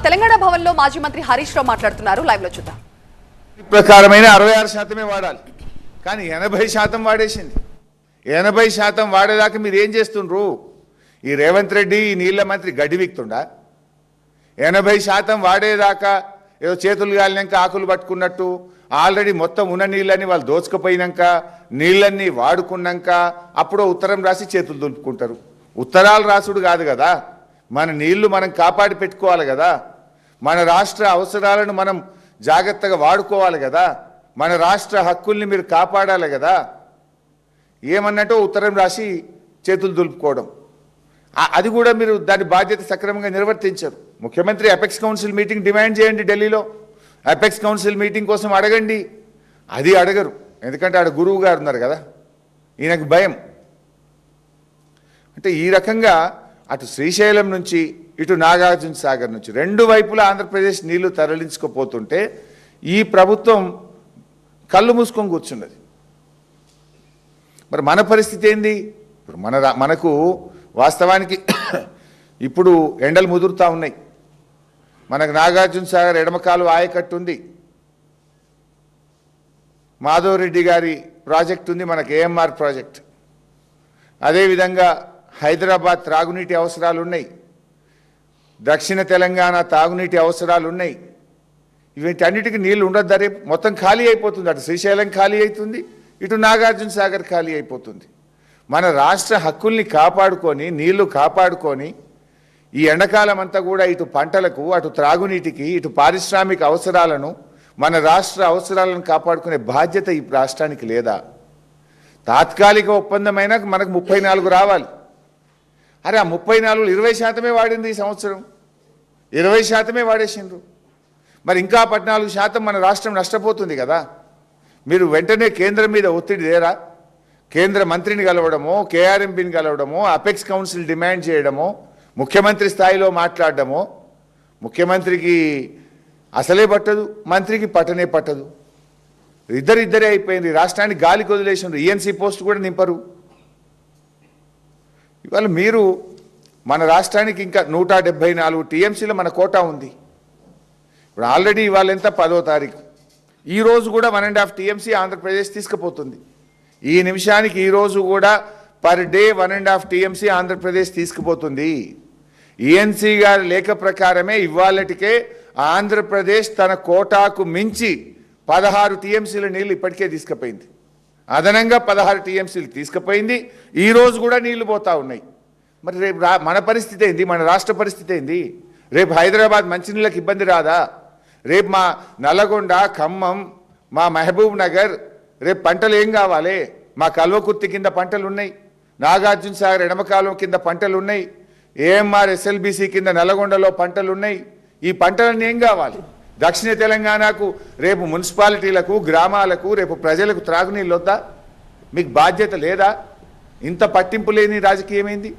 తెలంగాణ భవన్ లో మాజీ మంత్రి హరీష్ రావు మాట్లాడుతున్నారు. లైవ్ లో చూద్దాం. ప్రకారమైన 66% వాడాలి, కానీ 80% వాడేసింది. 80% వాడేదాకా మీరు ఏం చేస్తుండ్రు? ఈ రేవంత్ రెడ్డి ఈ నీళ్ల మంత్రి గడ్డి వీక్తుండా? 80% వాడేదాకా ఏదో చేతులు గాలినాక ఆకులు పట్టుకున్నట్టు ఆల్రెడీ మొత్తం ఉన్న నీళ్ళని వాళ్ళు దోచుకుపోయినాక నీళ్ళన్నీ వాడుకున్నాక అప్పుడు ఉత్తరం రాసి చేతులు దులుపుకుంటారు. ఉత్తరాలు రాసుడు కాదు కదా, మన నీళ్లు మనం కాపాడి పెట్టుకోవాలి కదా, మన రాష్ట్ర అవసరాలను మనం జాగ్రత్తగా వాడుకోవాలి కదా, మన రాష్ట్ర హక్కుల్ని మీరు కాపాడాలి కదా. ఏమన్నట్టు ఉత్తరం రాసి చేతులు దులుపుకోవడం, అది కూడా మీరు దాని బాధ్యత సక్రమంగా నిర్వర్తించరు. ముఖ్యమంత్రి అపెక్స్ కౌన్సిల్ మీటింగ్ డిమాండ్ చేయండి, ఢిల్లీలో అపెక్స్ కౌన్సిల్ మీటింగ్ కోసం అడగండి. అది అడగరు, ఎందుకంటే ఆడ గురువు గారు ఉన్నారు కదా, ఈయనకు భయం. అంటే ఈ రకంగా అటు శ్రీశైలం నుంచి ఇటు నాగార్జున సాగర్ నుంచి రెండు వైపులా ఆంధ్రప్రదేశ్ నీళ్లు తరలించుకుపోతుంటే ఈ ప్రభుత్వం కళ్ళు మూసుకొని కూర్చున్నది. మరి మన పరిస్థితి ఏంది? ఇప్పుడు మనకు వాస్తవానికి ఇప్పుడు ఎండలు ముదురుతూ ఉన్నాయి. మనకు నాగార్జున సాగర్ ఎడమకాలు ఆయకట్టు ఉంది, మాధవరెడ్డి గారి ప్రాజెక్ట్ ఉంది, మనకు ఏఎంఆర్ ప్రాజెక్ట్. అదేవిధంగా హైదరాబాద్ త్రాగునీటి అవసరాలు ఉన్నాయి, దక్షిణ తెలంగాణ తాగునీటి అవసరాలు ఉన్నాయి. వీటన్నిటికీ నీళ్లు ఉండద్దు, రేపు మొత్తం ఖాళీ అయిపోతుంది. అటు శ్రీశైలం ఖాళీ అవుతుంది, ఇటు నాగార్జున సాగర్ ఖాళీ అయిపోతుంది. మన రాష్ట్ర హక్కుల్ని కాపాడుకొని నీళ్లు కాపాడుకొని ఈ ఎండాకాలం అంతా కూడా ఇటు పంటలకు అటు త్రాగునీటికి ఇటు పారిశ్రామిక అవసరాలను మన రాష్ట్ర అవసరాలను కాపాడుకునే బాధ్యత ఈ రాష్ట్రానికి లేదా? తాత్కాలిక ఒప్పందమైనా మనకు 34 రావాలి. అరే ఆ 34 20% వాడింది ఈ సంవత్సరం, 20% వాడేసిండ్రు. మరి ఇంకా 14% మన రాష్ట్రం నష్టపోతుంది కదా. మీరు వెంటనే కేంద్రం మీద ఒత్తిడి లేరా? కేంద్ర మంత్రిని కలవడమో, కేఆర్ఎంపీని కలవడమో, అపెక్స్ కౌన్సిల్ డిమాండ్ చేయడమో, ముఖ్యమంత్రి స్థాయిలో మాట్లాడడమో. ముఖ్యమంత్రికి అసలే పట్టదు, మంత్రికి పట్టనే పట్టదు. ఇద్దరే అయిపోయింది. రాష్ట్రానికి గాలికి వదిలేసిండ్రు, ఈఎన్సీ పోస్ట్ కూడా నింపరు. ఇవాళ మీరు మన రాష్ట్రానికి ఇంకా 174 టీఎంసీలో మన కోటా ఉంది. ఇప్పుడు ఆల్రెడీ ఇవాళ ఎంత 10వ తారీఖు, ఈరోజు కూడా 1.5 టీఎంసీ ఆంధ్రప్రదేశ్ తీసుకుపోతుంది. ఈ నిమిషానికి ఈరోజు కూడా per day 1.5 TMC Andhra Pradesh తీసుకుపోతుంది. ENC గారి లేఖ ప్రకారమే ఇవాళటికే ఆంధ్రప్రదేశ్ తన కోటాకు మించి 16 టీఎంసీల నీళ్ళు ఇప్పటికే తీసుకుపోయింది. అదనంగా 16 టీఎంసీలు తీసుకుపోయింది. ఈరోజు కూడా నీళ్లు పోతా ఉన్నాయి. మరి రేపు మన పరిస్థితి ఏంది? మన రాష్ట్ర పరిస్థితి ఏంది? రేపు హైదరాబాద్ మంచినీళ్ళకి ఇబ్బంది రాదా? రేపు మా నల్లగొండ, ఖమ్మం, మా మహబూబ్ నగర్ రేపు పంటలు ఏం కావాలి? మా కల్వకుర్తి కింద పంటలు ఉన్నాయి, నాగార్జున సాగర్ ఎడమకాలం కింద పంటలు ఉన్నాయి, ఏఎంఆర్ ఎస్ఎల్బీసీ కింద నల్లగొండలో పంటలు ఉన్నాయి. ఈ పంటలన్నీ ఏం కావాలి? దక్షిణ తెలంగాణకు రేపు మున్సిపాలిటీలకు, గ్రామాలకు, రేపు ప్రజలకు త్రాగునీళ్ళు వద్దా? మీకు బాధ్యత లేదా? ఇంత పట్టింపు లేని రాజకీయం ఏంది?